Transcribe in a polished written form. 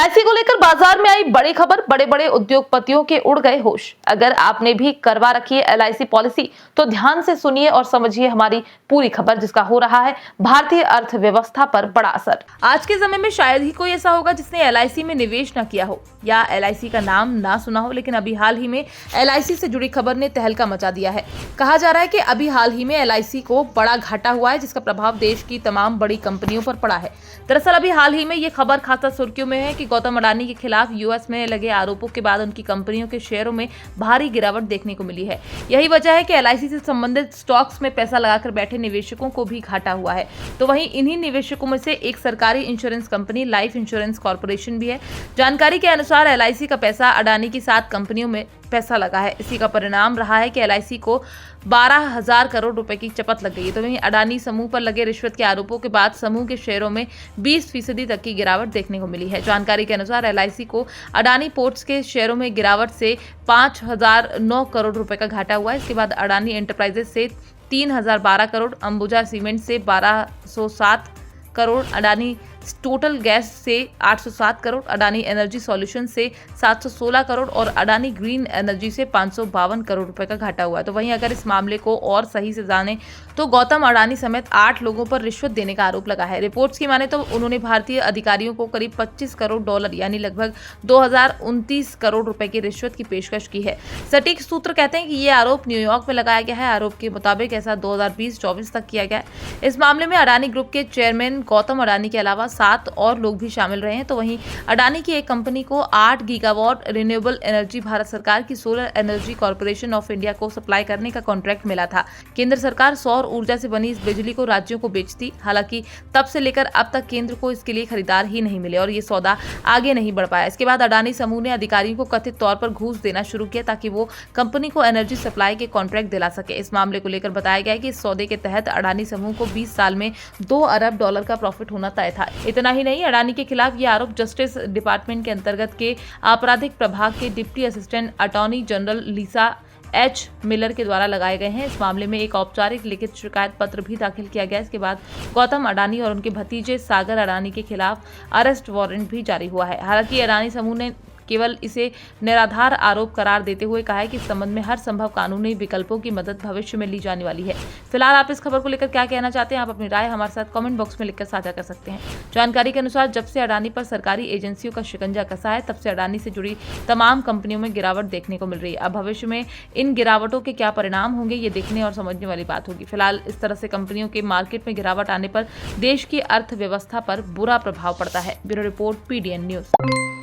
LIC को लेकर बाजार में आई बड़ी खबर, बड़े बड़े उद्योगपतियों के उड़ गए होश। अगर आपने भी करवा रखी है एलआईसी पॉलिसी तो ध्यान से सुनिए और समझिए हमारी पूरी खबर, जिसका हो रहा है भारतीय अर्थव्यवस्था पर बड़ा असर। आज के समय में शायद ही कोई ऐसा होगा जिसने एलआईसी में निवेश न किया हो या एलआईसी का नाम ना सुना हो, लेकिन अभी हाल ही में एलआईसी से जुड़ी खबर ने तहलका मचा दिया है। कहा जा रहा है कि अभी हाल ही में एलआईसी को बड़ा घाटा हुआ है, जिसका प्रभाव देश की तमाम बड़ी कंपनियों पर पड़ा है। दरअसल अभी हाल ही में ये खबर खासा सुर्खियों में है कि गौतम अडानी के खिलाफ यूएस में लगे आरोपों के बाद उनकी कंपनियों के शेयरों में भारी गिरावट देखने को मिली है। यही वजह है कि एलआईसी से संबंधित स्टॉक्स में पैसा लगाकर बैठे निवेशकों को भी घाटा हुआ है। तो वहीं इन्हीं निवेशकों में से एक सरकारी insurance company life insurance corporation भी है। जानकारी के अनुसार एलआईसी का पैसा अडानी की 7 कंपनियों में पैसा लगा है। इसी का परिणाम रहा है कि एलआईसी को 12,000 करोड़ रुपए की चपत लग गई है। तो वहीं अडानी समूह पर लगे रिश्वत के आरोपों के बाद समूह के शेयरों में 20% तक की गिरावट देखने को मिली है। जानकारी के अनुसार एलआईसी को अडानी पोर्ट्स के शेयरों में गिरावट से 5,009 करोड़ रुपए का घाटा हुआ है। इसके बाद अडानी एंटरप्राइजेज से 3,012 करोड़, अंबुजा सीमेंट से 1,207 करोड़, अडानी टोटल गैस से 807 करोड़, अडानी एनर्जी सॉल्यूशन से 716 करोड़ और अडानी ग्रीन एनर्जी से 552 करोड़ रुपए का घाटा हुआ है। तो वहीं अगर इस मामले को और सही से जाने तो गौतम अडानी समेत 8 लोगों पर रिश्वत देने का आरोप लगा है। रिपोर्ट्स की माने तो उन्होंने भारतीय अधिकारियों को करीब 25 करोड़ डॉलर यानी लगभग 2029 करोड़ रुपए की रिश्वत की पेशकश की है। सटीक सूत्र कहते हैं कि ये आरोप न्यूयॉर्क में लगाया गया है। आरोप के मुताबिक ऐसा 2020-24 तक किया गया है। इस मामले में अडानी ग्रुप के चेयरमैन गौतम अडानी के अलावा 7 और लोग भी शामिल रहे हैं। तो वहीं अडानी की एक कंपनी को 8 गीगावाट रिन्यूएबल एनर्जी भारत सरकार की solar energy corporation of India को सप्लाई करने का कॉन्ट्रैक्ट मिला था। केंद्र सरकार सौर ऊर्जा से बनी इस बिजली को राज्यों को बेचती। हालांकि तब से लेकर अब तक केंद्र को इसके लिए खरीदार ही नहीं मिले और ये सौदा आगे नहीं बढ़ पाया। इसके बाद अडानी समूह ने अधिकारियों को कथित तौर पर घूस देना शुरू किया ताकि वो कंपनी को एनर्जी सप्लाई के कॉन्ट्रैक्ट दिला सके। इस मामले को लेकर बताया गया है कि इस सौदे के तहत अडानी समूह को 20 साल में 2 अरब डॉलर का प्रॉफिट होना तय था। इतना ही नहीं, अडानी के खिलाफ ये आरोप जस्टिस डिपार्टमेंट के अंतर्गत के आपराधिक प्रभाग के deputy assistant attorney general Lisa H Miller के द्वारा लगाए गए हैं। इस मामले में एक औपचारिक लिखित शिकायत पत्र भी दाखिल किया गया। इसके बाद गौतम अडानी और उनके भतीजे सागर अडानी के खिलाफ अरेस्ट वारंट भी जारी हुआ है। हालांकि अडानी समूह ने केवल इसे निराधार आरोप करार देते हुए कहा है कि इस संबंध में हर संभव कानूनी विकल्पों की मदद भविष्य में ली जाने वाली है। फिलहाल आप इस खबर को लेकर क्या कहना चाहते हैं? आप अपनी राय हमारे साथ कमेंट बॉक्स में लिखकर साझा कर सकते हैं। जानकारी के अनुसार जब से अडानी पर सरकारी एजेंसियों का शिकंजा कसा है, तब से अडानी से जुड़ी तमाम कंपनियों में गिरावट देखने को मिल रही है। अब भविष्य में इन गिरावटों के क्या परिणाम होंगे, ये देखने और समझने वाली बात होगी। फिलहाल इस तरह से कंपनियों के मार्केट में गिरावट आने पर देश की अर्थव्यवस्था पर बुरा प्रभाव पड़ता है। Bureau report, PDN news.